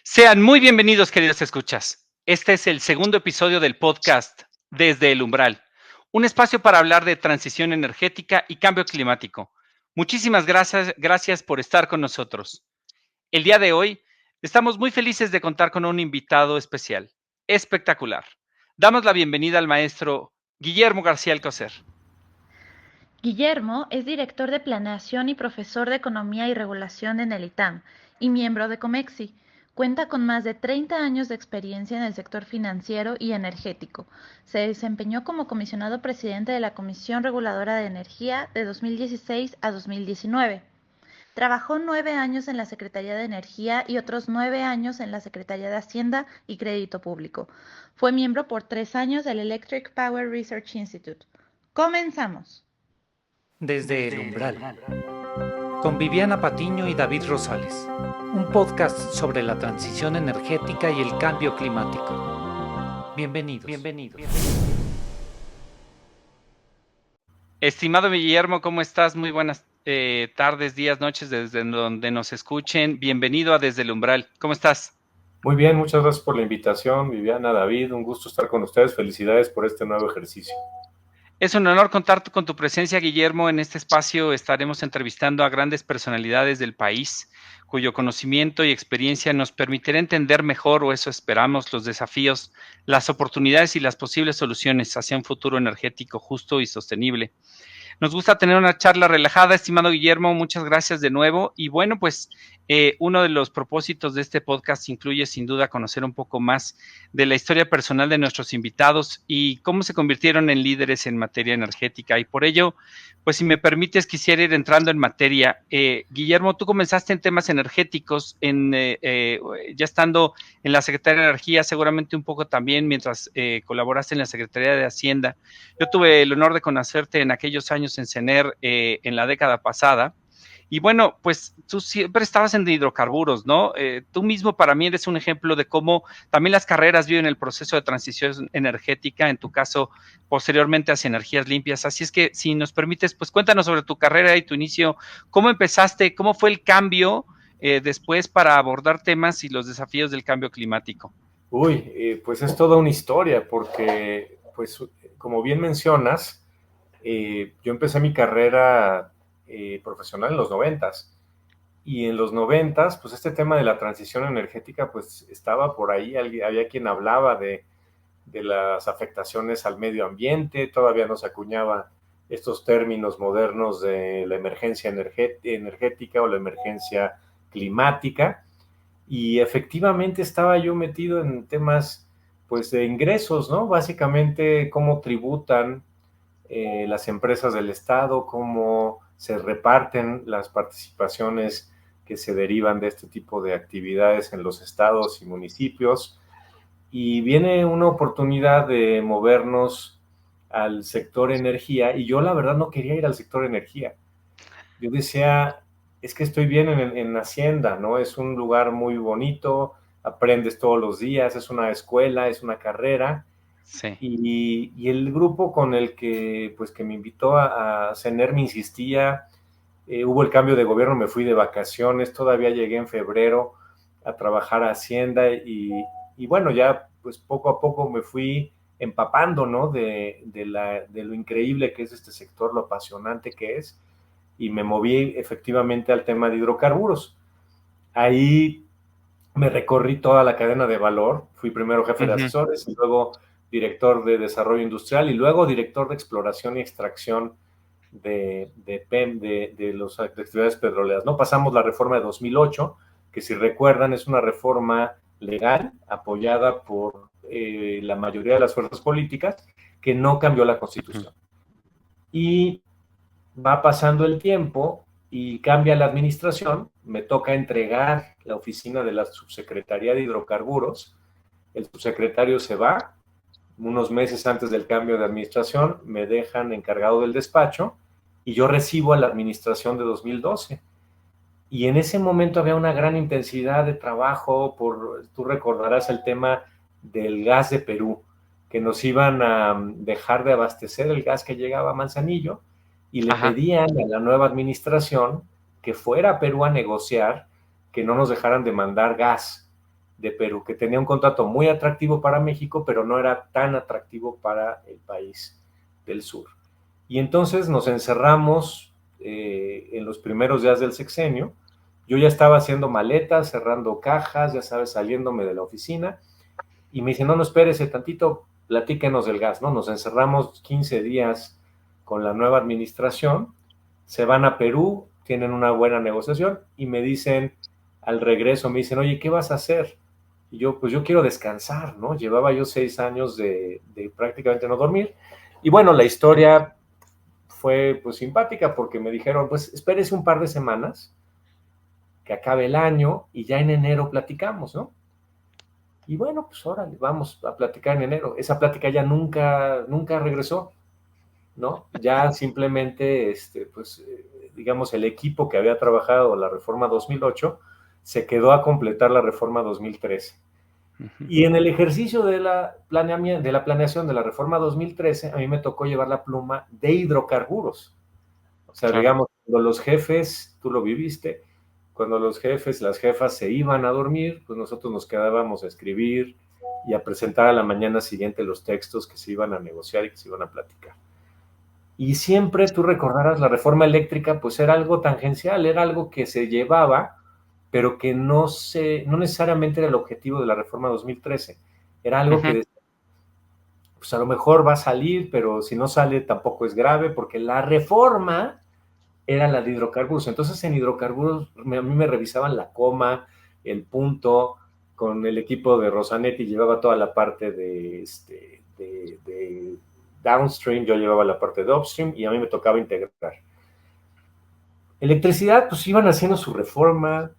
Sean muy bienvenidos, queridos escuchas. Este es el segundo episodio del podcast Desde el Umbral, un espacio para hablar de transición energética y cambio climático. Muchísimas gracias por estar con nosotros. El día de hoy estamos muy felices de contar con un invitado especial, espectacular. Damos la bienvenida al maestro Guillermo García Alcocer. Guillermo es director de Planeación y profesor de Economía y Regulación en el ITAM y miembro de Comexi. Cuenta con más de 30 años de experiencia en el sector financiero y energético. Se desempeñó como comisionado presidente de la Comisión Reguladora de Energía de 2016 a 2019. Trabajó 9 años en la Secretaría de Energía y otros 9 años en la Secretaría de Hacienda y Crédito Público. Fue miembro por 3 años del Electric Power Research Institute. Comenzamos. Desde el Umbral, con Viviana Patiño y David Rosales, un podcast sobre la transición energética y el cambio climático. Bienvenidos. Estimado Guillermo, ¿cómo estás? Muy buenas tardes, días, noches, desde donde nos escuchen. Bienvenido a Desde el Umbral. ¿Cómo estás? Muy bien, muchas gracias por la invitación, Viviana, David, un gusto estar con ustedes. Felicidades por este nuevo ejercicio. Es un honor contar con tu presencia, Guillermo. En este espacio estaremos entrevistando a grandes personalidades del país, cuyo conocimiento y experiencia nos permitirá entender mejor, o eso esperamos, los desafíos, las oportunidades y las posibles soluciones hacia un futuro energético justo y sostenible. Nos gusta tener una charla relajada, estimado Guillermo, muchas gracias de nuevo. Y bueno, pues uno de los propósitos de este podcast incluye sin duda conocer un poco más de la historia personal de nuestros invitados y cómo se convirtieron en líderes en materia energética. Y por ello, pues si me permites, quisiera ir entrando en materia. Guillermo, tú comenzaste en temas energéticos, ya estando en la Secretaría de Energía, seguramente un poco también mientras colaboraste en la Secretaría de Hacienda. Yo tuve el honor de conocerte en aquellos años en CENER, en la década pasada. Y bueno, pues tú siempre estabas en hidrocarburos, ¿no? Tú mismo para mí eres un ejemplo de cómo también las carreras viven el proceso de transición energética, en tu caso, posteriormente hacia energías limpias. Así es que, si nos permites, pues cuéntanos sobre tu carrera y tu inicio, cómo empezaste, cómo fue el cambio después para abordar temas y los desafíos del cambio climático. Pues es toda una historia, porque, pues, como bien mencionas, yo empecé mi carrera profesional en los 90s. Y en los 90s, pues este tema de la transición energética, pues estaba por ahí, había quien hablaba de las afectaciones al medio ambiente, todavía no se acuñaba estos términos modernos de la emergencia energética o la emergencia climática. Y efectivamente estaba yo metido en temas, pues, de ingresos, ¿no? Básicamente cómo tributan las empresas del Estado, cómo se reparten las participaciones que se derivan de este tipo de actividades en los estados y municipios. Y viene una oportunidad de movernos al sector energía, y yo la verdad no quería ir al sector energía. Yo decía, es que estoy bien en Hacienda, ¿no? Es un lugar muy bonito, aprendes todos los días, es una escuela, es una carrera. Sí. Y el grupo con el que, pues, que me invitó a CENER me insistía, hubo el cambio de gobierno, me fui de vacaciones, todavía llegué en febrero a trabajar a Hacienda y bueno, ya pues poco a poco me fui empapando, ¿no? De lo increíble que es este sector, lo apasionante que es, y me moví efectivamente al tema de hidrocarburos. Ahí me recorrí toda la cadena de valor, fui primero jefe de asesores y luego director de desarrollo industrial y luego director de exploración y extracción de PEM, de las actividades petroleras, ¿no? Pasamos la reforma de 2008, que si recuerdan es una reforma legal apoyada por la mayoría de las fuerzas políticas, que no cambió la Constitución. Y va pasando el tiempo y cambia la administración, me toca entregar la oficina de la Subsecretaría de Hidrocarburos, el subsecretario se va, unos meses antes del cambio de administración me dejan encargado del despacho y yo recibo a la administración de 2012. Y en ese momento había una gran intensidad de trabajo tú recordarás el tema del gas de Perú, que nos iban a dejar de abastecer el gas que llegaba a Manzanillo, y le pedían a la nueva administración que fuera a Perú a negociar que no nos dejaran de mandar gas. de Perú, que tenía un contrato muy atractivo para México, pero no era tan atractivo para el país del sur. Y entonces nos encerramos en los primeros días del sexenio. Yo ya estaba haciendo maletas, cerrando cajas, ya sabes, saliéndome de la oficina, y me dice, no, no, espérese tantito, platíquenos del gas, ¿no? Nos encerramos 15 días con la nueva administración, se van a Perú, tienen una buena negociación, y me dicen, al regreso, me dicen, oye, ¿qué vas a hacer? Y yo, pues yo quiero descansar, ¿no? Llevaba yo 6 años de prácticamente no dormir, y bueno, la historia fue pues simpática porque me dijeron, pues espérese un par de semanas, que acabe el año y ya en enero platicamos, ¿no? Y bueno, pues órale, vamos a platicar en enero. Esa plática ya nunca regresó, ¿no? Ya simplemente, pues, digamos, el equipo que había trabajado la reforma 2008 se quedó a completar la reforma 2013. Y en el ejercicio de la planeación de la reforma 2013, a mí me tocó llevar la pluma de hidrocarburos. O sea, Claro. digamos, cuando los jefes, tú lo viviste, cuando los jefes, las jefas se iban a dormir, pues nosotros nos quedábamos a escribir y a presentar a la mañana siguiente los textos que se iban a negociar y que se iban a platicar. Y siempre tú recordarás la reforma eléctrica, pues era algo tangencial, era algo que se llevaba, pero que no necesariamente era el objetivo de la reforma 2013. Era algo que, pues a lo mejor va a salir, pero si no sale tampoco es grave, porque la reforma era la de hidrocarburos. Entonces en hidrocarburos a mí me revisaban la coma, el punto, con el equipo de Rosanetti llevaba toda la parte de downstream, yo llevaba la parte de upstream y a mí me tocaba integrar. Electricidad, pues iban haciendo su reforma.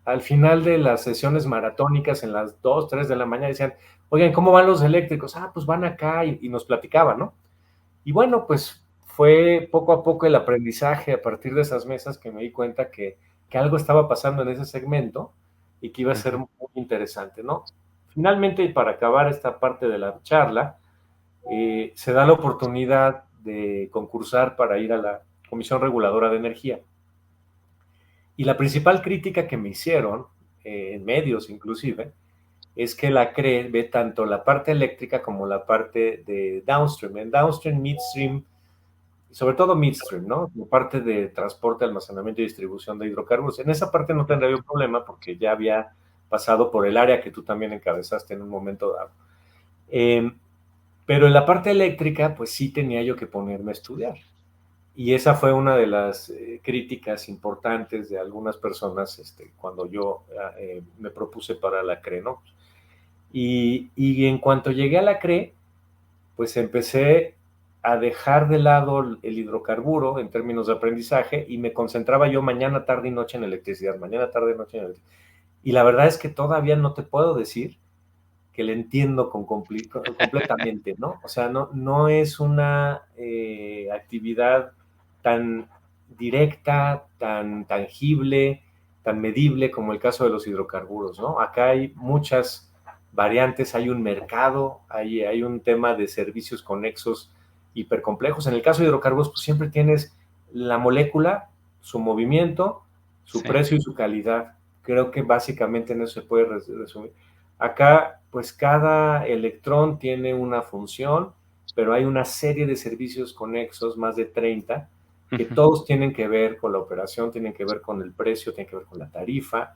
Al final de las sesiones maratónicas, en las 2, 3 de la mañana, decían, oigan, ¿cómo van los eléctricos? Ah, pues van acá, y nos platicaban, ¿no? Y bueno, pues fue poco a poco el aprendizaje a partir de esas mesas que me di cuenta que algo estaba pasando en ese segmento y que iba a ser muy interesante, ¿no? Finalmente, y para acabar esta parte de la charla, se da la oportunidad de concursar para ir a la Comisión Reguladora de Energía. Y la principal crítica que me hicieron, en medios inclusive, es que la CRE ve tanto la parte eléctrica como la parte de downstream. En downstream, midstream, sobre todo midstream, ¿no? La parte de transporte, almacenamiento y distribución de hidrocarburos. En esa parte no tendría un problema porque ya había pasado por el área que tú también encabezaste en un momento dado. Pero en la parte eléctrica, pues sí tenía yo que ponerme a estudiar. Y esa fue una de las críticas importantes de algunas personas cuando yo me propuse para la CRE, ¿no? Y en cuanto llegué a la CRE, pues empecé a dejar de lado el hidrocarburo en términos de aprendizaje y me concentraba yo mañana, tarde y noche en electricidad, mañana, tarde y noche en electricidad. Y la verdad es que todavía no te puedo decir que le entiendo completamente, ¿no? O sea, no es una actividad tan directa, tan tangible, tan medible como el caso de los hidrocarburos, ¿no? Acá hay muchas variantes, hay un mercado, hay un tema de servicios conexos hipercomplejos. En el caso de hidrocarburos, pues siempre tienes la molécula, su movimiento, su precio y su calidad. Creo que básicamente en eso se puede resumir. Acá, pues cada electrón tiene una función, pero hay una serie de servicios conexos, más de 30, que todos tienen que ver con la operación, tienen que ver con el precio, tienen que ver con la tarifa,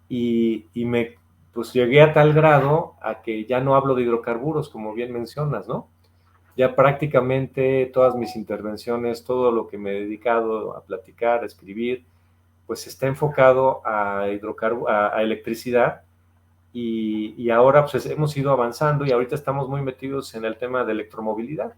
y pues llegué a tal grado a que ya no hablo de hidrocarburos, como bien mencionas, ¿no? Ya prácticamente todas mis intervenciones, todo lo que me he dedicado a platicar, a escribir, pues está enfocado a electricidad, y ahora pues hemos ido avanzando y ahorita estamos muy metidos en el tema de electromovilidad.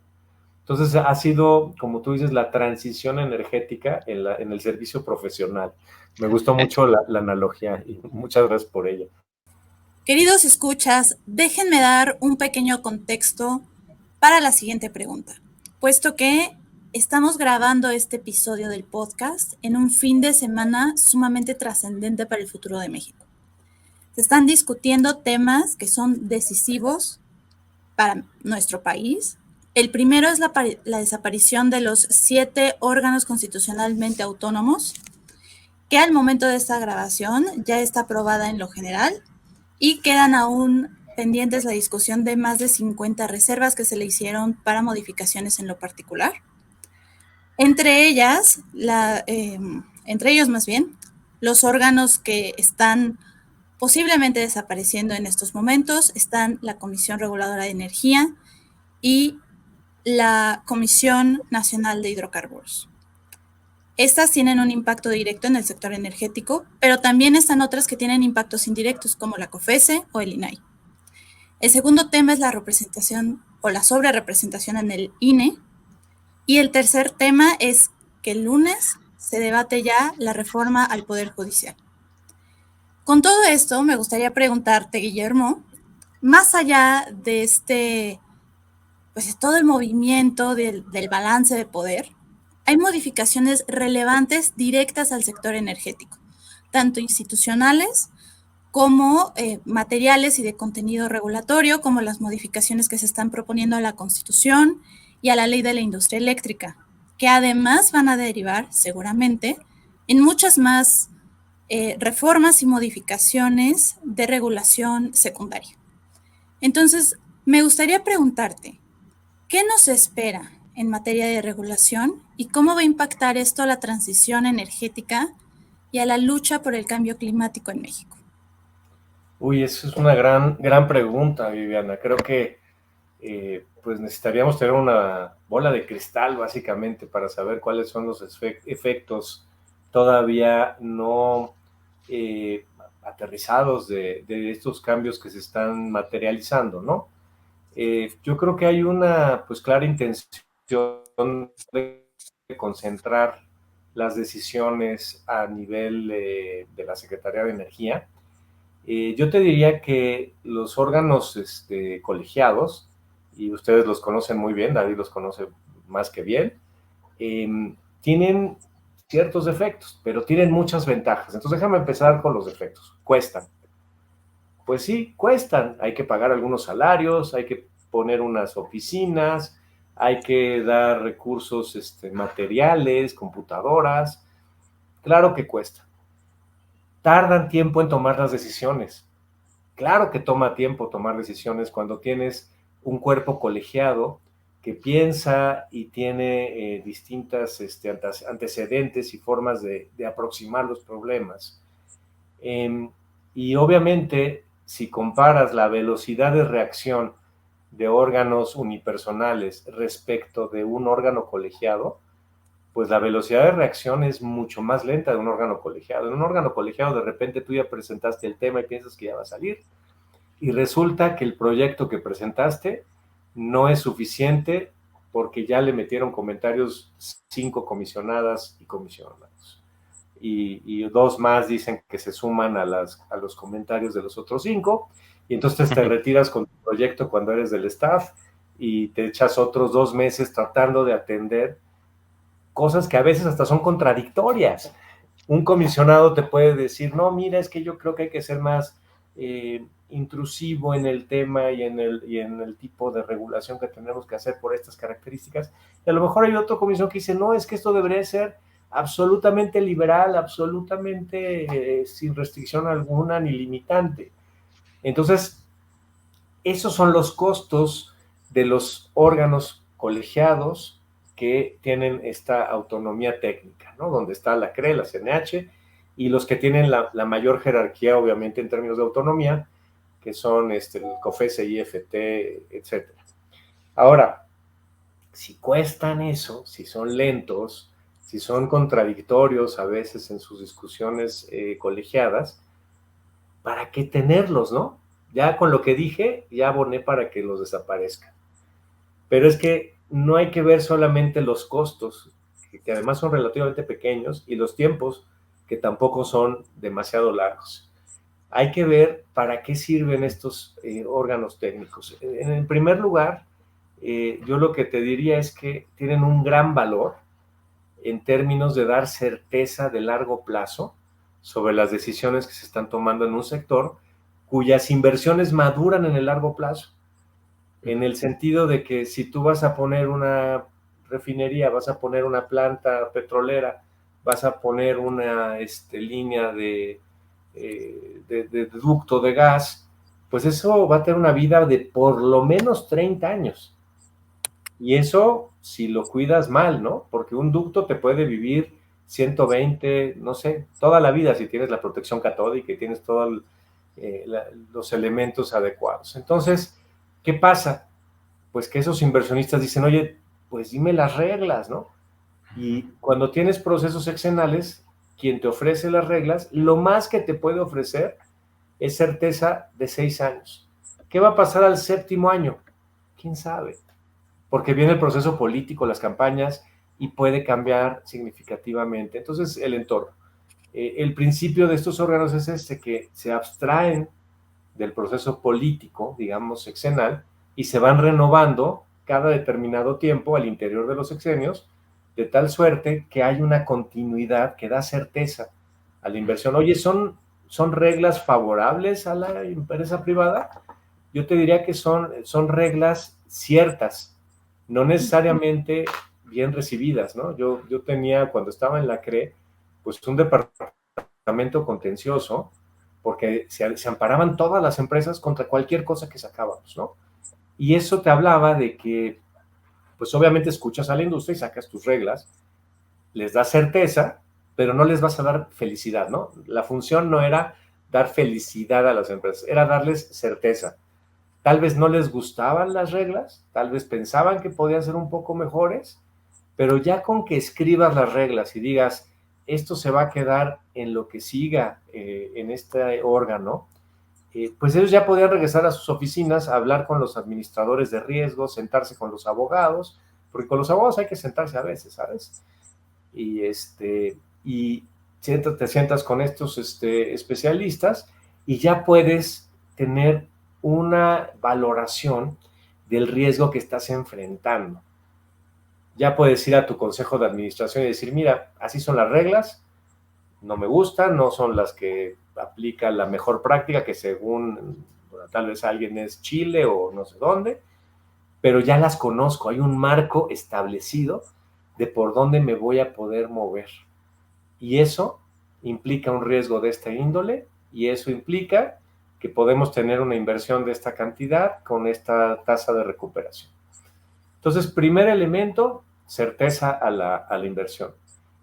Entonces ha sido, como tú dices, la transición energética en el servicio profesional. Me gustó mucho la analogía y muchas gracias por ella. Queridos escuchas, déjenme dar un pequeño contexto para la siguiente pregunta, puesto que estamos grabando este episodio del podcast en un fin de semana sumamente trascendente para el futuro de México. Se están discutiendo temas que son decisivos para nuestro país. El primero es la desaparición de los 7 órganos constitucionalmente autónomos, que al momento de esta grabación ya está aprobada en lo general y quedan aún pendientes la discusión de más de 50 reservas que se le hicieron para modificaciones en lo particular. Entre ellas, entre ellos más bien, los órganos que están posiblemente desapareciendo en estos momentos están la Comisión Reguladora de Energía y la Comisión Nacional de Hidrocarburos. Estas tienen un impacto directo en el sector energético, pero también están otras que tienen impactos indirectos, como la COFESE o el INAI. El segundo tema es la representación o la sobrerepresentación en el INE. Y el tercer tema es que el lunes se debate ya la reforma al Poder Judicial. Con todo esto, me gustaría preguntarte, Guillermo, más allá de pues todo el movimiento del balance de poder, hay modificaciones relevantes directas al sector energético, tanto institucionales como materiales y de contenido regulatorio, como las modificaciones que se están proponiendo a la Constitución y a la Ley de la Industria Eléctrica, que además van a derivar seguramente en muchas más reformas y modificaciones de regulación secundaria. Entonces, me gustaría preguntarte, ¿qué nos espera en materia de regulación y cómo va a impactar esto a la transición energética y a la lucha por el cambio climático en México? Uy, eso es una gran pregunta, Viviana. Creo que pues necesitaríamos tener una bola de cristal, básicamente, para saber cuáles son los efectos todavía no aterrizados de estos cambios que se están materializando, ¿no? Yo creo que hay una pues clara intención de concentrar las decisiones a nivel de la Secretaría de Energía. Yo te diría que los órganos colegiados, y ustedes los conocen muy bien, David los conoce más que bien, tienen ciertos defectos, pero tienen muchas ventajas. Entonces déjame empezar con los defectos. Cuestan. Pues sí, cuestan. Hay que pagar algunos salarios, hay que poner unas oficinas, hay que dar recursos materiales, computadoras. Claro que cuesta. Tardan tiempo en tomar las decisiones. Claro que toma tiempo tomar decisiones cuando tienes un cuerpo colegiado que piensa y tiene distintas antecedentes y formas de aproximar los problemas. Y obviamente, si comparas la velocidad de reacción de órganos unipersonales respecto de un órgano colegiado, pues la velocidad de reacción es mucho más lenta de un órgano colegiado. En un órgano colegiado, de repente tú ya presentaste el tema y piensas que ya va a salir, y resulta que el proyecto que presentaste no es suficiente porque ya le metieron comentarios 5 comisionadas y comisionados. Y 2 más dicen que se suman a los comentarios de los otros 5, y entonces te retiras con tu proyecto cuando eres del staff y te echas otros 2 meses tratando de atender cosas que a veces hasta son contradictorias. Un comisionado te puede decir, no, mira, es que yo creo que hay que ser más intrusivo en el tema y en el tipo de regulación que tenemos que hacer por estas características. Y a lo mejor hay otro comisionado que dice, no, es que esto debería ser absolutamente liberal, absolutamente sin restricción alguna ni limitante. Entonces, esos son los costos de los órganos colegiados que tienen esta autonomía técnica, ¿no? Donde está la CRE, la CNH, y los que tienen la mayor jerarquía, obviamente, en términos de autonomía, que son el COFESE, IFT, etc. Ahora, si cuestan eso, si son lentos, si son contradictorios a veces en sus discusiones colegiadas, ¿para qué tenerlos, no? Ya con lo que dije, ya aboné para que los desaparezcan. Pero es que no hay que ver solamente los costos, que además son relativamente pequeños, y los tiempos, que tampoco son demasiado largos. Hay que ver para qué sirven estos órganos técnicos. En primer lugar, yo lo que te diría es que tienen un gran valor en términos de dar certeza de largo plazo sobre las decisiones que se están tomando en un sector cuyas inversiones maduran en el largo plazo. En el sentido de que si tú vas a poner una refinería, vas a poner una planta petrolera, vas a poner una línea de ducto de gas, pues eso va a tener una vida de por lo menos 30 años. Y eso si lo cuidas mal, ¿no? Porque un ducto te puede vivir 120, no sé, toda la vida si tienes la protección catódica y tienes todos los elementos adecuados. Entonces, ¿qué pasa? Pues que esos inversionistas dicen, oye, pues dime las reglas, ¿no? Y cuando tienes procesos sexenales, quien te ofrece las reglas, lo más que te puede ofrecer es certeza de 6 años. ¿Qué va a pasar al 7º año? ¿Quién sabe? Porque viene el proceso político, las campañas, y puede cambiar significativamente. Entonces, el entorno. El principio de estos órganos es este, que se abstraen del proceso político, digamos, sexenal, y se van renovando cada determinado tiempo al interior de los sexenios, de tal suerte que hay una continuidad que da certeza a la inversión. Oye, ¿son reglas favorables a la empresa privada? Yo te diría que son reglas ciertas, no necesariamente bien recibidas, ¿no? Yo tenía, cuando estaba en la CRE, pues un departamento contencioso, porque se amparaban todas las empresas contra cualquier cosa que sacábamos, ¿no? Y eso te hablaba de que, pues obviamente escuchas a la industria y sacas tus reglas, les das certeza, pero no les vas a dar felicidad, ¿no? La función no era dar felicidad a las empresas, era darles certeza. Tal vez no les gustaban las reglas, tal vez pensaban que podían ser un poco mejores, pero ya con que escribas las reglas y digas, esto se va a quedar en lo que siga en este órgano, pues ellos ya podían regresar a sus oficinas, a hablar con los administradores de riesgos, sentarse con los abogados, porque con los abogados hay que sentarse a veces, ¿sabes? Y te sientas con estos especialistas y ya puedes tener una valoración del riesgo que estás enfrentando. Ya puedes ir a tu consejo de administración y decir, mira, así son las reglas, no me gustan, no son las que aplica la mejor práctica, que según, bueno, tal vez alguien es Chile o no sé dónde, pero ya las conozco, hay un marco establecido de por dónde me voy a poder mover. Y eso implica un riesgo de esta índole, y eso implica que podemos tener una inversión de esta cantidad con esta tasa de recuperación. Entonces, primer elemento, certeza a la inversión.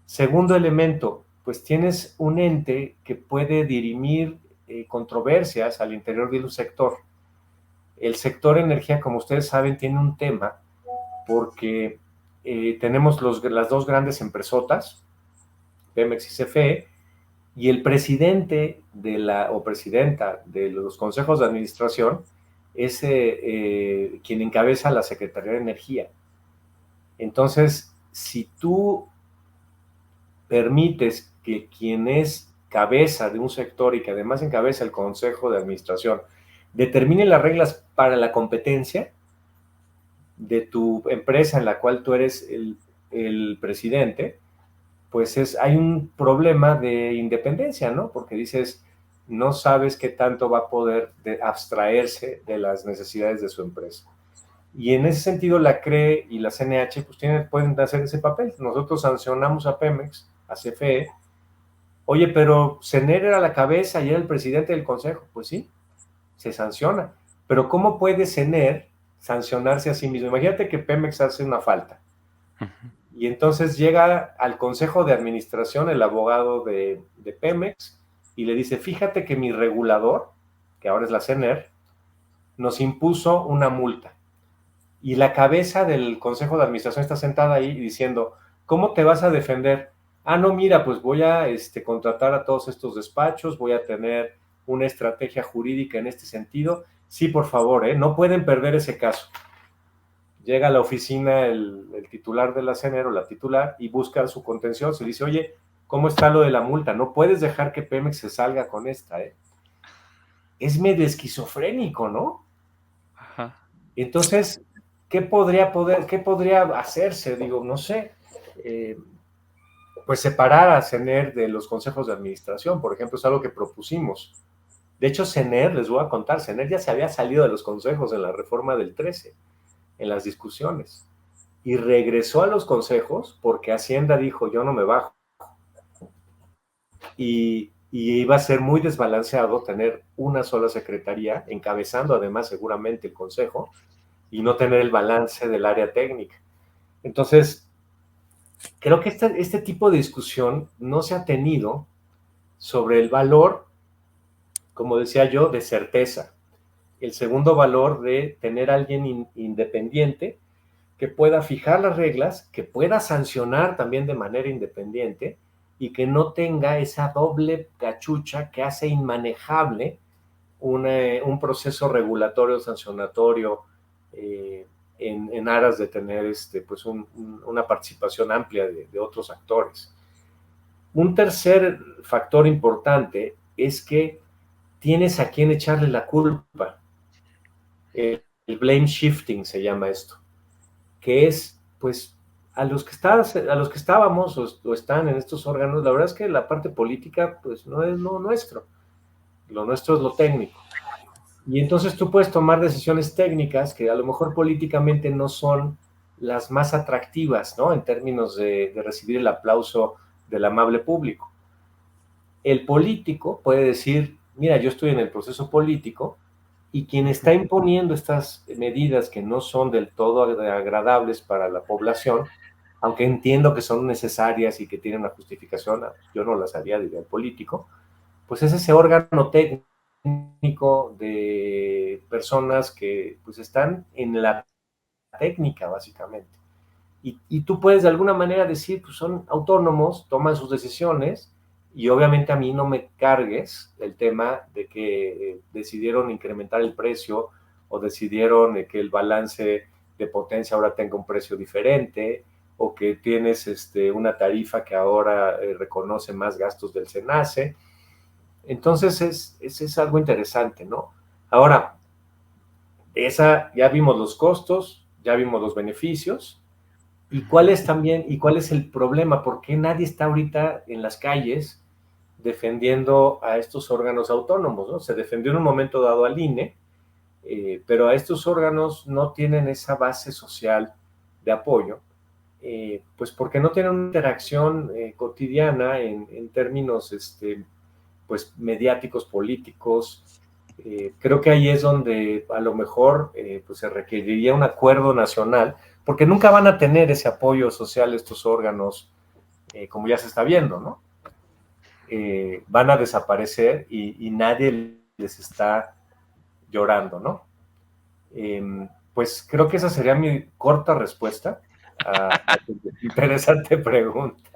Segundo elemento, pues tienes un ente que puede dirimir controversias al interior de un sector. El sector energía, como ustedes saben, tiene un tema porque tenemos las dos grandes empresotas, Pemex y CFE, y el presidente o presidenta de los consejos de administración es quien encabeza la Secretaría de Energía. Entonces, si tú permites que quien es cabeza de un sector y que además encabeza el consejo de administración determine las reglas para la competencia de tu empresa en la cual tú eres el presidente, pues hay un problema de independencia, ¿no? Porque dices, no sabes qué tanto va a poder abstraerse de las necesidades de su empresa. Y en ese sentido la CRE y la CNH pues pueden hacer ese papel. Nosotros sancionamos a Pemex, a CFE. Oye, pero CNER era la cabeza y era el presidente del consejo. Pues sí, se sanciona. Pero ¿cómo puede CNER sancionarse a sí mismo? Imagínate que Pemex hace una falta. Y entonces llega al consejo de administración el abogado de Pemex y le dice, fíjate que mi regulador, que ahora es la CNER, nos impuso una multa. Y la cabeza del consejo de administración está sentada ahí diciendo, ¿cómo te vas a defender? Ah, no, mira, pues voy a contratar a todos estos despachos, voy a tener una estrategia jurídica en este sentido. Sí, por favor, no pueden perder ese caso. Llega a la oficina el titular de la CNER o la titular y busca su contención. Se dice, oye, ¿cómo está lo de la multa? No puedes dejar que Pemex se salga con esta, Es medio esquizofrénico, ¿no? Ajá. Entonces, ¿qué podría hacerse? Digo, no sé, pues separar a CNER de los consejos de administración, por ejemplo, es algo que propusimos. De hecho, CNER, les voy a contar, CNER ya se había salido de los consejos en la reforma del 13, en las discusiones, y regresó a los consejos porque Hacienda dijo, yo no me bajo. Y y iba a ser muy desbalanceado tener una sola secretaría, encabezando además seguramente el consejo, y no tener el balance del área técnica. Entonces, creo que este tipo de discusión no se ha tenido sobre el valor, como decía yo, de certeza. El segundo valor de tener a alguien independiente que pueda fijar las reglas, que pueda sancionar también de manera independiente y que no tenga esa doble cachucha que hace inmanejable un proceso regulatorio, sancionatorio, en aras de tener pues una participación amplia de otros actores. Un tercer factor importante es que tienes a quien echarle la culpa. El blame shifting se llama esto, que es, pues, a los que estábamos o están en estos órganos, la verdad es que la parte política, pues, no es lo nuestro es lo técnico. Y entonces tú puedes tomar decisiones técnicas que a lo mejor políticamente no son las más atractivas, ¿no? En términos de recibir el aplauso del amable público. El político puede decir, mira, yo estoy en el proceso político y quien está imponiendo estas medidas que no son del todo agradables para la población, aunque entiendo que son necesarias y que tienen una justificación, yo no las haría, diría el político, pues es ese órgano técnico de personas que pues están en la técnica, básicamente. Y tú puedes de alguna manera decir, pues son autónomos, toman sus decisiones, y obviamente a mí no me cargues el tema de que decidieron incrementar el precio o decidieron que el balance de potencia ahora tenga un precio diferente o que tienes una tarifa que ahora reconoce más gastos del SENACE. Entonces es algo interesante, ¿no? Ahora, ya vimos los costos, ya vimos los beneficios, ¿y cuál es el problema? ¿Por qué nadie está ahorita en las calles defendiendo a estos órganos autónomos, ¿no? Se defendió en un momento dado al INE, pero a estos órganos no tienen esa base social de apoyo, pues porque no tienen una interacción cotidiana en términos pues mediáticos, políticos. Creo que ahí es donde a lo mejor pues se requeriría un acuerdo nacional, porque nunca van a tener ese apoyo social estos órganos, como ya se está viendo, ¿no? Van a desaparecer y nadie les está llorando, ¿no? Pues creo que esa sería mi corta respuesta a tu interesante pregunta.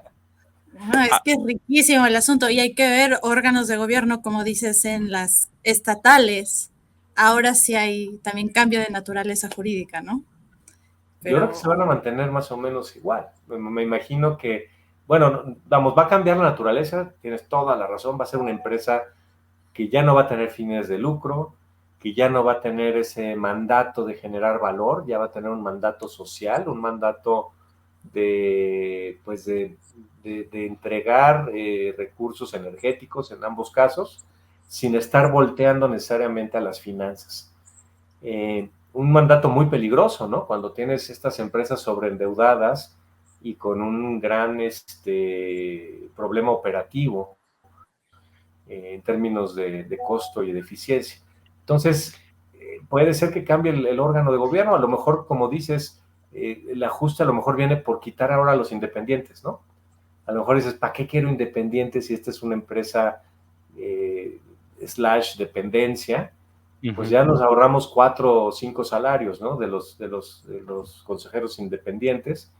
Es que es riquísimo el asunto y hay que ver órganos de gobierno, como dices, en las estatales. Ahora sí hay también cambio de naturaleza jurídica, ¿no? Yo creo que se van a mantener más o menos igual. Me imagino que, bueno, vamos, va a cambiar la naturaleza, tienes toda la razón, va a ser una empresa que ya no va a tener fines de lucro, que ya no va a tener ese mandato de generar valor, ya va a tener un mandato social, un mandato pues de entregar recursos energéticos en ambos casos, sin estar volteando necesariamente a las finanzas. Un mandato muy peligroso, ¿no? Cuando tienes estas empresas sobreendeudadas y con un gran problema operativo en términos de costo y de eficiencia. Entonces, puede ser que cambie el órgano de gobierno, a lo mejor, como dices, el ajuste a lo mejor viene por quitar ahora a los independientes, ¿no? A lo mejor dices, ¿para qué quiero independientes si esta es una empresa / dependencia? Pues ya nos ahorramos 4 o 5 salarios, ¿no? De los consejeros independientes,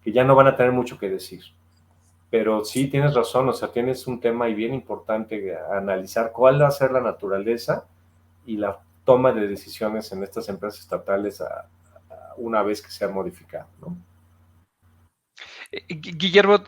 que ya no van a tener mucho que decir. Pero sí, tienes razón, o sea, tienes un tema ahí bien importante a analizar cuál va a ser la naturaleza y la toma de decisiones en estas empresas estatales una vez que se ha modificado, ¿no? Guillermo,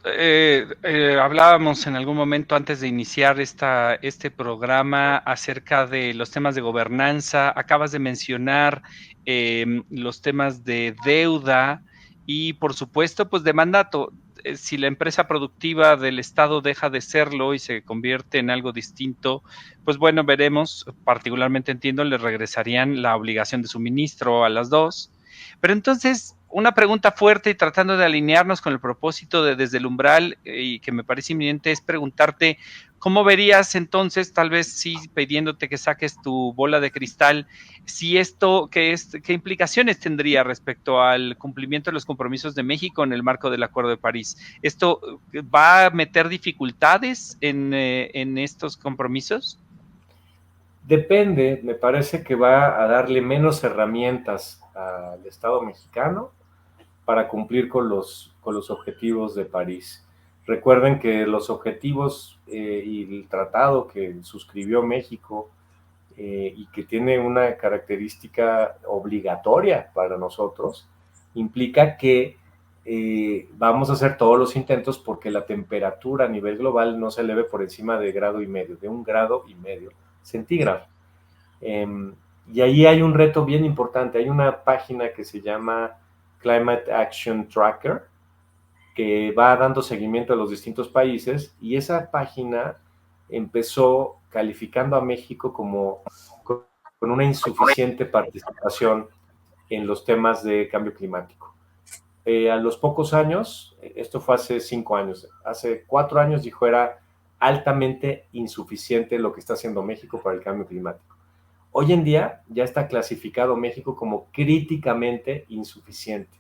hablábamos en algún momento antes de iniciar este programa acerca de los temas de gobernanza. Acabas de mencionar los temas de deuda y, por supuesto, pues de mandato. Si la empresa productiva del Estado deja de serlo y se convierte en algo distinto, pues bueno, veremos, particularmente entiendo, le regresarían la obligación de suministro a las dos. Pero entonces, una pregunta fuerte y tratando de alinearnos con el propósito de Desde el Umbral y que me parece inminente es preguntarte ¿Cómo verías entonces, tal vez sí pidiéndote que saques tu bola de cristal, si esto, qué implicaciones tendría respecto al cumplimiento de los compromisos de México en el marco del Acuerdo de París? ¿Esto va a meter dificultades en estos compromisos? Depende, me parece que va a darle menos herramientas al Estado mexicano para cumplir con los objetivos de París. Recuerden que los objetivos y el tratado que suscribió México y que tiene una característica obligatoria para nosotros, implica que vamos a hacer todos los intentos porque la temperatura a nivel global no se eleve por encima de 1,5 grados, de 1,5 grados centígrado. Y ahí hay un reto bien importante. Hay una página que se llama Climate Action Tracker, que va dando seguimiento a los distintos países, y esa página empezó calificando a México como con una insuficiente participación en los temas de cambio climático. A los pocos años, esto fue hace 5 años, hace 4 años dijo era altamente insuficiente lo que está haciendo México para el cambio climático. Hoy en día ya está clasificado México como críticamente insuficiente.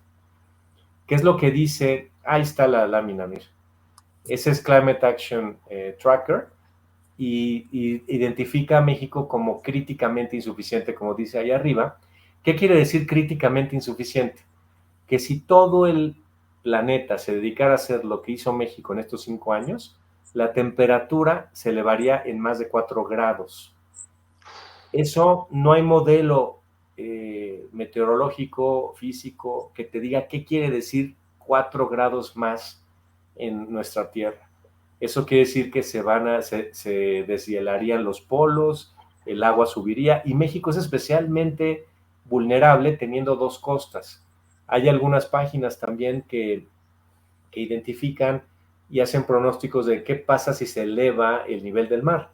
¿Qué es lo que dice? Ahí está la lámina, mira. Ese es Climate Action Tracker y identifica a México como críticamente insuficiente, como dice ahí arriba. ¿Qué quiere decir críticamente insuficiente? Que si todo el planeta se dedicara a hacer lo que hizo México en estos 5 años, la temperatura se elevaría en más de 4 grados. Eso no hay modelo meteorológico, físico, que te diga qué quiere decir 4 grados más en nuestra Tierra. Eso quiere decir que se deshielarían los polos, el agua subiría, y México es especialmente vulnerable teniendo 2 costas. Hay algunas páginas también que identifican y hacen pronósticos de qué pasa si se eleva el nivel del mar.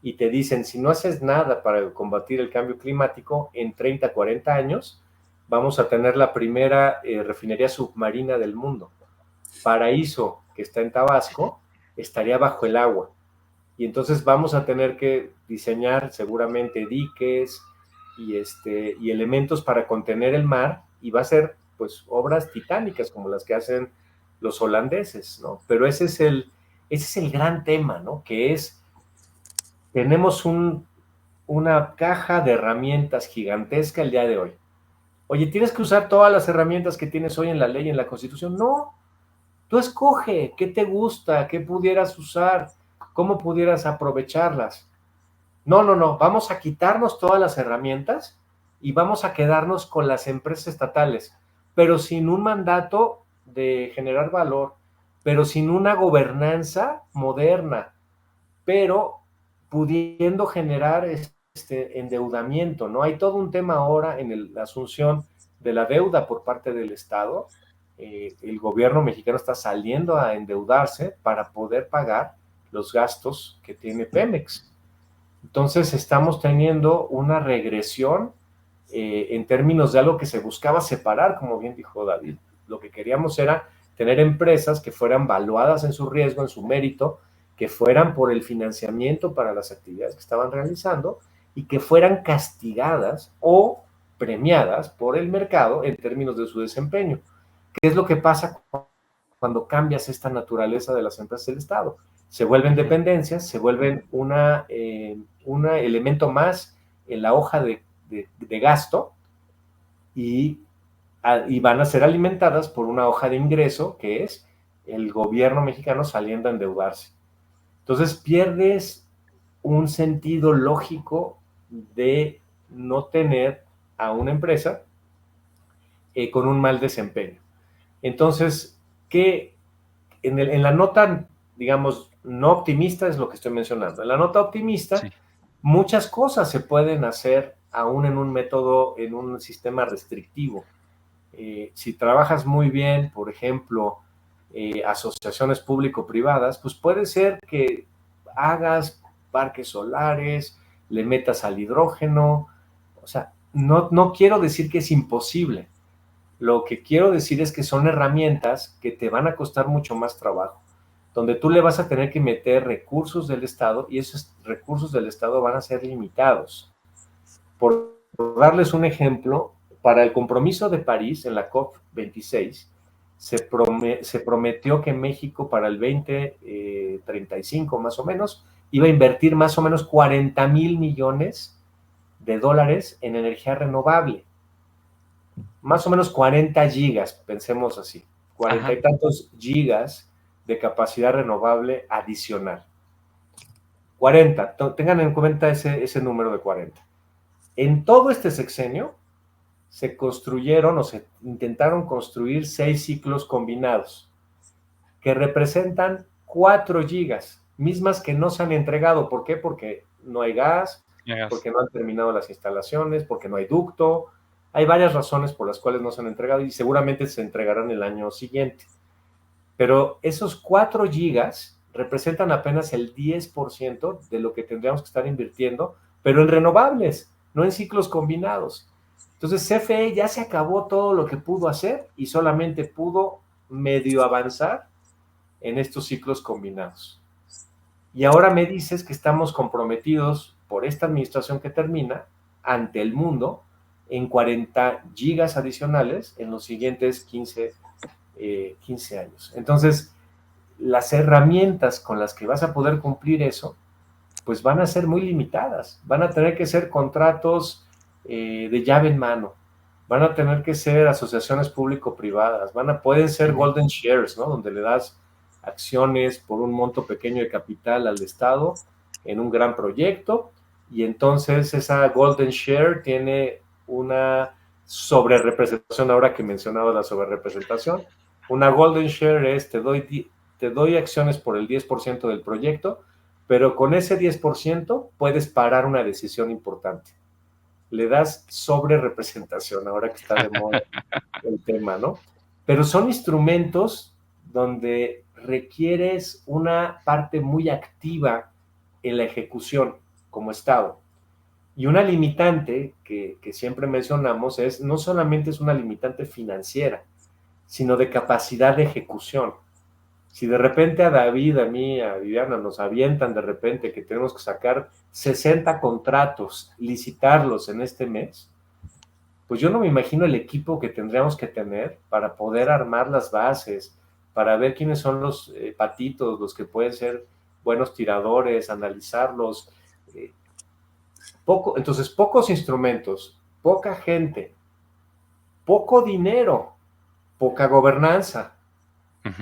Y te dicen, si no haces nada para combatir el cambio climático, en 30, 40 años vamos a tener la primera refinería submarina del mundo. Paraíso, que está en Tabasco, estaría bajo el agua. Y entonces vamos a tener que diseñar seguramente diques y elementos para contener el mar, y va a ser pues obras titánicas como las que hacen los holandeses, ¿no? Pero ese es el gran tema, ¿no? Que es, tenemos una caja de herramientas gigantesca el día de hoy. Oye, ¿tienes que usar todas las herramientas que tienes hoy en la ley, en la Constitución? No, tú escoge qué te gusta, qué pudieras usar, cómo pudieras aprovecharlas. No, vamos a quitarnos todas las herramientas y vamos a quedarnos con las empresas estatales, pero sin un mandato de generar valor, pero sin una gobernanza moderna, pero pudiendo generar endeudamiento, ¿no? Hay todo un tema ahora en la asunción de la deuda por parte del Estado. El gobierno mexicano está saliendo a endeudarse para poder pagar los gastos que tiene Pemex. Entonces estamos teniendo una regresión en términos de algo que se buscaba separar, como bien dijo David. Lo que queríamos era tener empresas que fueran valuadas en su riesgo, en su mérito, que fueran por el financiamiento para las actividades que estaban realizando y que fueran castigadas o premiadas por el mercado en términos de su desempeño. ¿Qué es lo que pasa cuando cambias esta naturaleza de las empresas del Estado? Se vuelven dependencias, se vuelven un elemento más en la hoja de gasto y van a ser alimentadas por una hoja de ingreso que es el gobierno mexicano saliendo a endeudarse. Entonces pierdes un sentido lógico de no tener a una empresa con un mal desempeño. Entonces, ¿qué en la nota, digamos, no optimista es lo que estoy mencionando? En la nota optimista, sí, muchas cosas se pueden hacer aún en un método, en un sistema restrictivo. Si trabajas muy bien, por ejemplo, asociaciones público-privadas, pues puede ser que hagas parques solares, le metas al hidrógeno. O sea, no quiero decir que es imposible. Lo que quiero decir es que son herramientas que te van a costar mucho más trabajo. donde tú le vas a tener que meter recursos del Estado y esos recursos del Estado van a ser limitados. Por darles un ejemplo, para el compromiso de París en la COP26 se prometió que México para el 2035 más o menos iba a invertir más o menos 40,000 millones de dólares en energía renovable. Más o menos 40 gigas, pensemos así, 40 y tantos gigas de capacidad renovable adicional. 40, tengan en cuenta ese número de 40. En todo este sexenio se construyeron o se intentaron construir 6 ciclos combinados que representan 4 gigas, mismas que no se han entregado. ¿Por qué? Porque no hay gas, porque no han terminado las instalaciones, porque no hay ducto. Hay varias razones por las cuales no se han entregado y seguramente se entregarán el año siguiente. Pero esos 4 gigas representan apenas el 10% de lo que tendríamos que estar invirtiendo, pero en renovables, no en ciclos combinados. Entonces CFE ya se acabó todo lo que pudo hacer y solamente pudo medio avanzar en estos ciclos combinados. Y ahora me dices que estamos comprometidos por esta administración que termina ante el mundo en 40 gigas adicionales en los siguientes 15 años. Entonces, las herramientas con las que vas a poder cumplir eso, pues van a ser muy limitadas. Van a tener que ser contratos de llave en mano. Van a tener que ser asociaciones público-privadas. Pueden ser golden shares, ¿no? Donde le das acciones por un monto pequeño de capital al Estado en un gran proyecto y entonces esa golden share tiene una sobrerepresentación. Ahora que mencionaba la sobrerepresentación, una golden share es te doy acciones por el 10% del proyecto, pero con ese 10% puedes parar una decisión importante. Le das sobrerepresentación, ahora que está de moda el tema, ¿no? Pero son instrumentos donde requieres una parte muy activa en la ejecución como Estado. Y una limitante que siempre mencionamos no solamente es una limitante financiera, sino de capacidad de ejecución. Si de repente a David, a mí, a Viviana nos avientan de repente que tenemos que sacar 60 contratos, licitarlos en este mes, pues yo no me imagino el equipo que tendríamos que tener para poder armar las bases, para ver quiénes son los patitos, los que pueden ser buenos tiradores, analizarlos. Entonces, pocos instrumentos, poca gente, poco dinero, poca gobernanza.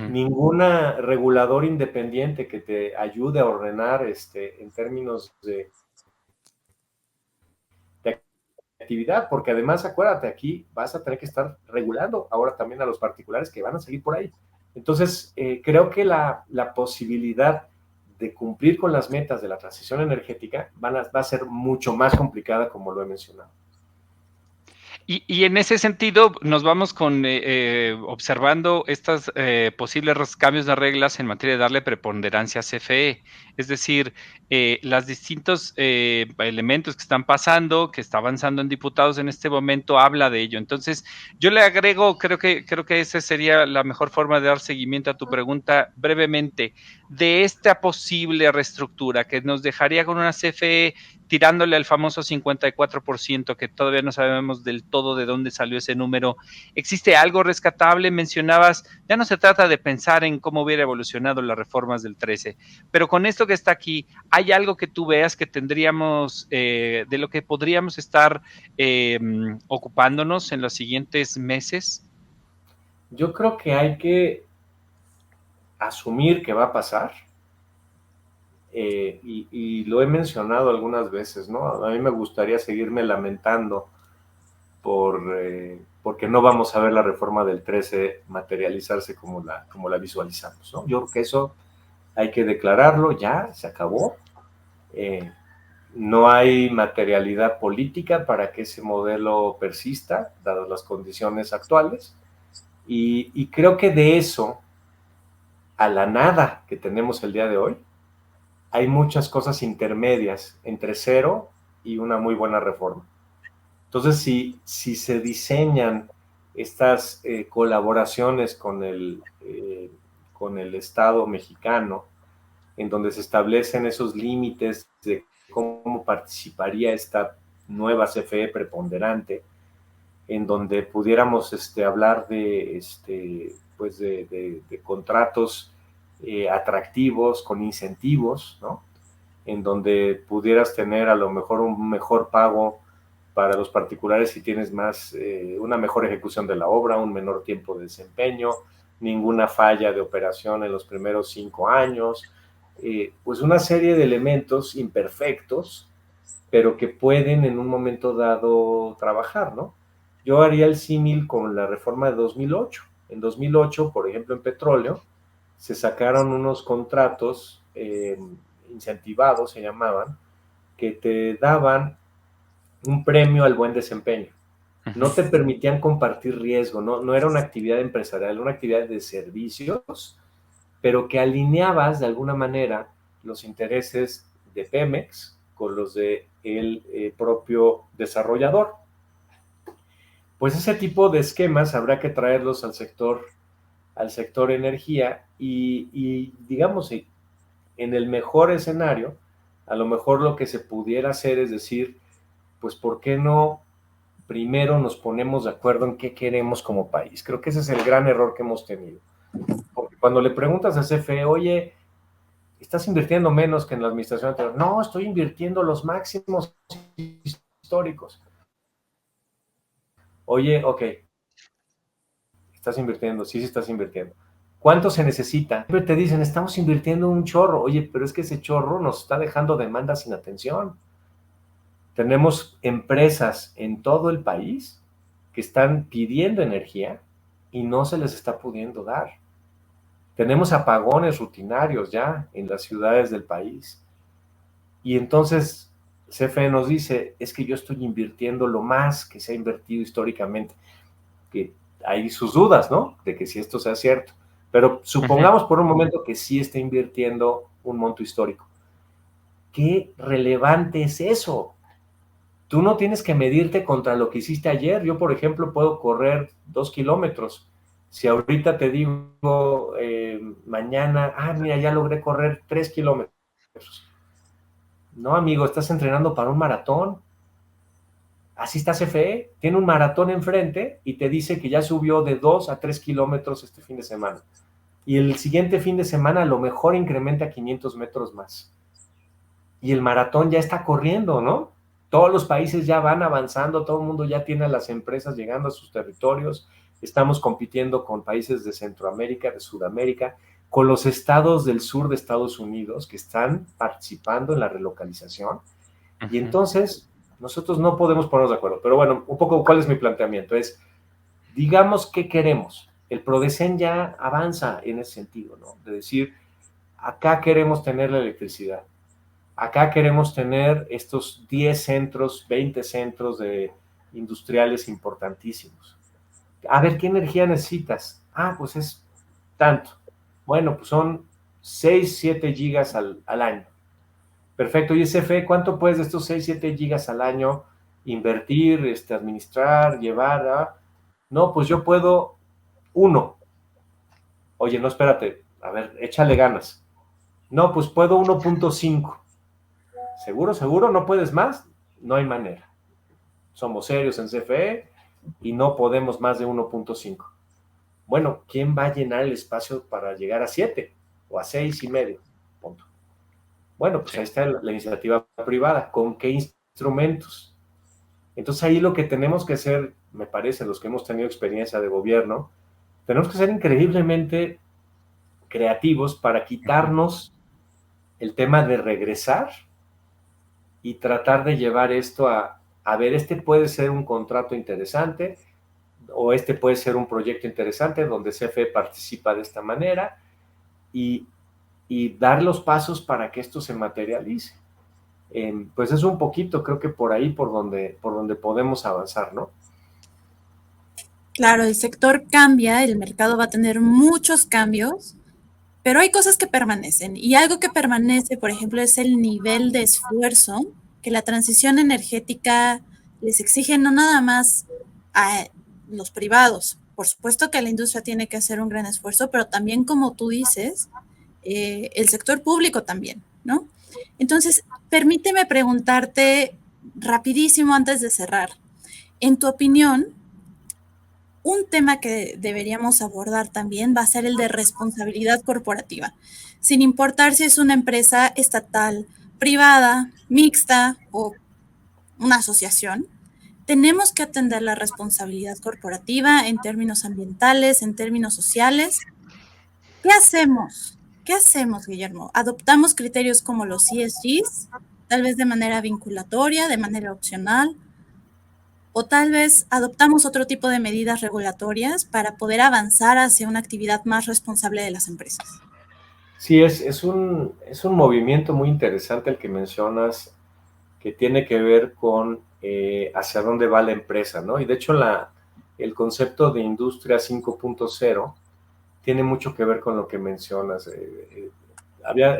Ninguna regulador independiente que te ayude a ordenar en términos de actividad, porque además, acuérdate, aquí vas a tener que estar regulando ahora también a los particulares que van a seguir por ahí. Entonces, creo que la posibilidad de cumplir con las metas de la transición energética va a ser mucho más complicada, como lo he mencionado. Y en ese sentido nos vamos con observando estos posibles cambios de reglas en materia de darle preponderancia a CFE. Es decir, los distintos elementos que están pasando, que está avanzando en diputados en este momento, habla de ello. Entonces, yo le agrego, creo que esa sería la mejor forma de dar seguimiento a tu pregunta brevemente, de esta posible reestructura que nos dejaría con una CFE tirándole al famoso 54%, que todavía no sabemos del todo de dónde salió ese número. ¿Existe algo rescatable? Mencionabas, ya no se trata de pensar en cómo hubiera evolucionado las reformas del 13, pero con esto que está aquí, ¿hay algo que tú veas que tendríamos, de lo que podríamos estar ocupándonos en los siguientes meses? Yo creo que hay que asumir que va a pasar. Y lo he mencionado algunas veces, ¿no? A mí me gustaría seguirme lamentando porque no vamos a ver la reforma del 13 materializarse como la visualizamos, ¿no? Yo creo que eso hay que declararlo, ya, se acabó. No hay materialidad política para que ese modelo persista, dadas las condiciones actuales. Y creo que de eso, a la nada que tenemos el día de hoy, hay muchas cosas intermedias entre cero y una muy buena reforma. Entonces, si se diseñan estas colaboraciones con con el Estado mexicano, en donde se establecen esos límites de cómo participaría esta nueva CFE preponderante, en donde pudiéramos hablar de, pues de contratos atractivos, con incentivos, ¿no? En donde pudieras tener a lo mejor un mejor pago para los particulares si tienes más, una mejor ejecución de la obra, un menor tiempo de desempeño, ninguna falla de operación en los primeros 5 años, pues una serie de elementos imperfectos, pero que pueden en un momento dado trabajar, ¿no? Yo haría el símil con la reforma de 2008. En 2008, por ejemplo, en petróleo, se sacaron unos contratos incentivados, se llamaban, que te daban un premio al buen desempeño. No te permitían compartir riesgo, no era una actividad empresarial, era una actividad de servicios, pero que alineabas de alguna manera los intereses de Pemex con los del propio desarrollador. Pues ese tipo de esquemas habrá que traerlos al sector energía y digamos, en el mejor escenario, a lo mejor lo que se pudiera hacer es decir, pues ¿por qué no primero nos ponemos de acuerdo en qué queremos como país? Creo que ese es el gran error que hemos tenido. Porque cuando le preguntas a CFE, oye, ¿estás invirtiendo menos que en la administración anterior? No, estoy invirtiendo los máximos históricos. Oye, ok, estás invirtiendo, sí estás invirtiendo. ¿Cuánto se necesita? Siempre te dicen, estamos invirtiendo un chorro. Oye, pero es que ese chorro nos está dejando demanda sin atención. Tenemos empresas en todo el país que están pidiendo energía y no se les está pudiendo dar. Tenemos apagones rutinarios ya en las ciudades del país. Y entonces CFE nos dice, es que yo estoy invirtiendo lo más que se ha invertido históricamente. Que hay sus dudas, ¿no? De que si esto sea cierto. Pero supongamos por un momento que sí está invirtiendo un monto histórico. ¿Qué relevante es eso? Tú no tienes que medirte contra lo que hiciste ayer. Yo, por ejemplo, puedo correr 2 kilómetros. Si ahorita te digo mañana, mira, ya logré correr 3 kilómetros. No, amigo, estás entrenando para un maratón. Así está CFE, tiene un maratón enfrente y te dice que ya subió de 2 a 3 kilómetros este fin de semana. Y el siguiente fin de semana a lo mejor incrementa 500 metros más. Y el maratón ya está corriendo, ¿no? Todos los países ya van avanzando, todo el mundo ya tiene a las empresas llegando a sus territorios. Estamos compitiendo con países de Centroamérica, de Sudamérica, con los estados del sur de Estados Unidos que están participando en la relocalización. Y entonces nosotros no podemos ponernos de acuerdo. Pero bueno, un poco cuál es mi planteamiento. Es, digamos, ¿qué queremos? El PRODECEN ya avanza en ese sentido, ¿no? De decir, acá queremos tener la electricidad. Acá queremos tener estos 10 centros, 20 centros de industriales importantísimos. A ver, ¿qué energía necesitas? Pues es tanto. Bueno, pues son 6, 7 gigas al año. Perfecto. Y CFE, ¿cuánto puedes de estos 6, 7 gigas al año invertir, administrar, llevar? No, pues yo puedo 1. Oye, no, espérate. A ver, échale ganas. No, pues puedo 1.5. ¿Seguro? ¿No puedes más? No hay manera. Somos serios en CFE y no podemos más de 1.5. Bueno, ¿quién va a llenar el espacio para llegar a 7 o a 6.5? Punto. Bueno, pues ahí está la iniciativa privada. ¿Con qué instrumentos? Entonces ahí lo que tenemos que hacer, me parece, los que hemos tenido experiencia de gobierno, tenemos que ser increíblemente creativos para quitarnos el tema de regresar y tratar de llevar esto a ver, este puede ser un contrato interesante o este puede ser un proyecto interesante donde CFE participa de esta manera y dar los pasos para que esto se materialice. Pues es un poquito, creo que por ahí, por donde podemos avanzar, ¿no? Claro, el sector cambia, el mercado va a tener muchos cambios, pero hay cosas que permanecen. Y algo que permanece, por ejemplo, es el nivel de esfuerzo que la transición energética les exige no nada más a los privados, por supuesto que la industria tiene que hacer un gran esfuerzo, pero también, como tú dices, el sector público también, ¿no? Entonces, permíteme preguntarte rapidísimo antes de cerrar. En tu opinión, un tema que deberíamos abordar también va a ser el de responsabilidad corporativa, sin importar si es una empresa estatal, privada, mixta o una asociación. Tenemos que atender la responsabilidad corporativa en términos ambientales, en términos sociales. ¿Qué hacemos? ¿Qué hacemos, Guillermo? ¿Adoptamos criterios como los ESGs, tal vez de manera vinculatoria, de manera opcional? ¿O tal vez adoptamos otro tipo de medidas regulatorias para poder avanzar hacia una actividad más responsable de las empresas? Sí, es un movimiento muy interesante el que mencionas, que tiene que ver con hacia dónde va la empresa, ¿no? Y de hecho el concepto de industria 5.0 tiene mucho que ver con lo que mencionas.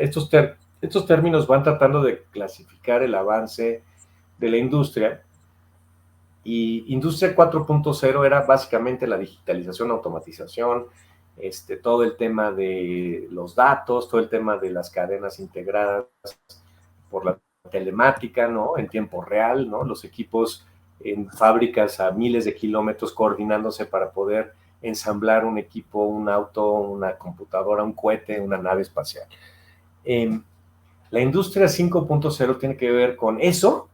Estos términos van tratando de clasificar el avance de la industria, y industria 4.0 era básicamente la digitalización, automatización, todo el tema de los datos, todo el tema de las cadenas integradas por la telemática, ¿no? En tiempo real, ¿no? Los equipos en fábricas a miles de kilómetros coordinándose para poder ensamblar un equipo, un auto, una computadora, un cohete, una nave espacial. La industria 5.0 tiene que ver con eso,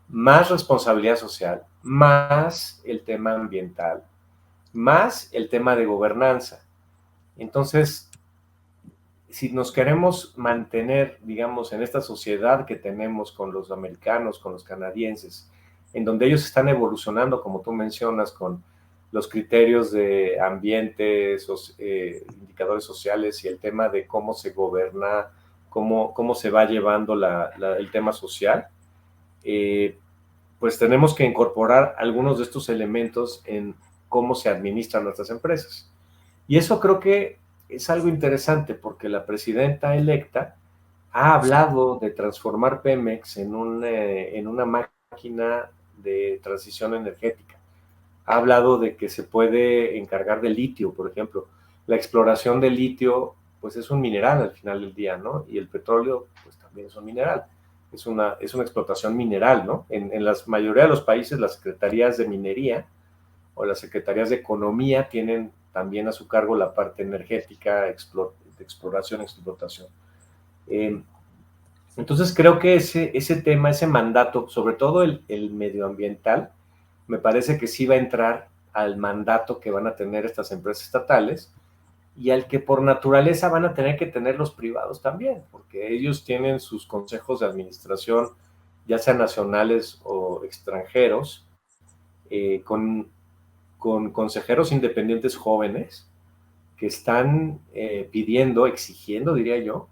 más responsabilidad social, más el tema ambiental, más el tema de gobernanza. Entonces, si nos queremos mantener, digamos, en esta sociedad que tenemos con los americanos, con los canadienses, en donde ellos están evolucionando, como tú mencionas, con los criterios de ambiente, indicadores sociales y el tema de cómo se gobierna, cómo se va llevando el tema social, pues tenemos que incorporar algunos de estos elementos en cómo se administran nuestras empresas. Y eso creo que es algo interesante, porque la presidenta electa ha hablado de transformar Pemex en una máquina de transición energética. Ha hablado de que se puede encargar de litio, por ejemplo. La exploración de litio, pues es un mineral al final del día, ¿no? Y el petróleo, pues también es un mineral. Es una explotación mineral, ¿no? En la mayoría de los países, las secretarías de minería o las secretarías de economía tienen también a su cargo la parte energética, de exploración, explotación. Entonces creo que ese tema, ese mandato, sobre todo el medioambiental, me parece que sí va a entrar al mandato que van a tener estas empresas estatales, y al que por naturaleza van a tener que tener los privados también, porque ellos tienen sus consejos de administración, ya sean nacionales o extranjeros, con consejeros independientes jóvenes que están pidiendo, exigiendo, diría yo,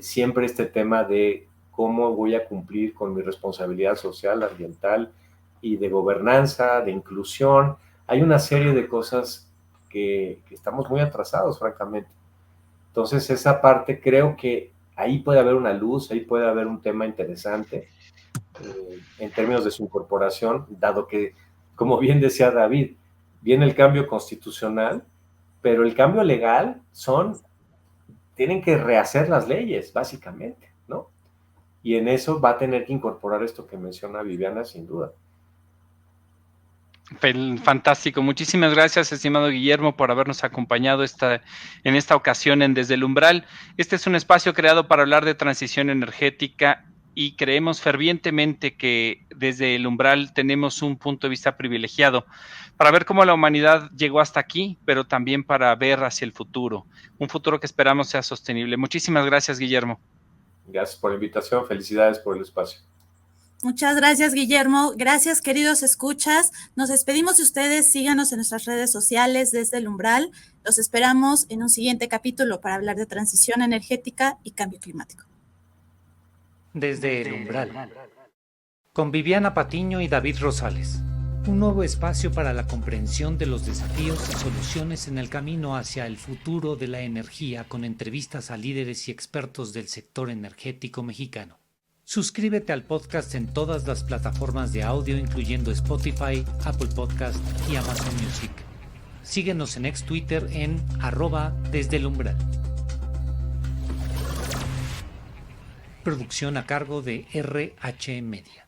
siempre este tema de cómo voy a cumplir con mi responsabilidad social, ambiental y de gobernanza, de inclusión. Hay una serie de cosas que estamos muy atrasados, francamente. Entonces, esa parte creo que ahí puede haber una luz, ahí puede haber un tema interesante en términos de su incorporación, dado que, como bien decía David, viene el cambio constitucional, pero el cambio legal tienen que rehacer las leyes, básicamente, ¿no? Y en eso va a tener que incorporar esto que menciona Viviana, sin duda. Fantástico. Muchísimas gracias, estimado Guillermo, por habernos acompañado en esta ocasión en Desde el Umbral. Este es un espacio creado para hablar de transición energética, y creemos fervientemente que desde el Umbral tenemos un punto de vista privilegiado para ver cómo la humanidad llegó hasta aquí, pero también para ver hacia el futuro, un futuro que esperamos sea sostenible. Muchísimas gracias, Guillermo. Gracias por la invitación, felicidades por el espacio. Muchas gracias, Guillermo. Gracias, queridos escuchas. Nos despedimos de ustedes. Síganos en nuestras redes sociales Desde el Umbral. Los esperamos en un siguiente capítulo para hablar de transición energética y cambio climático. Desde el Umbral, con Viviana Patiño y David Rosales. Un nuevo espacio para la comprensión de los desafíos y soluciones en el camino hacia el futuro de la energía, con entrevistas a líderes y expertos del sector energético mexicano. Suscríbete al podcast en todas las plataformas de audio, incluyendo Spotify, Apple Podcast y Amazon Music. Síguenos en ex Twitter en @desdelumbral. Producción a cargo de RH Media.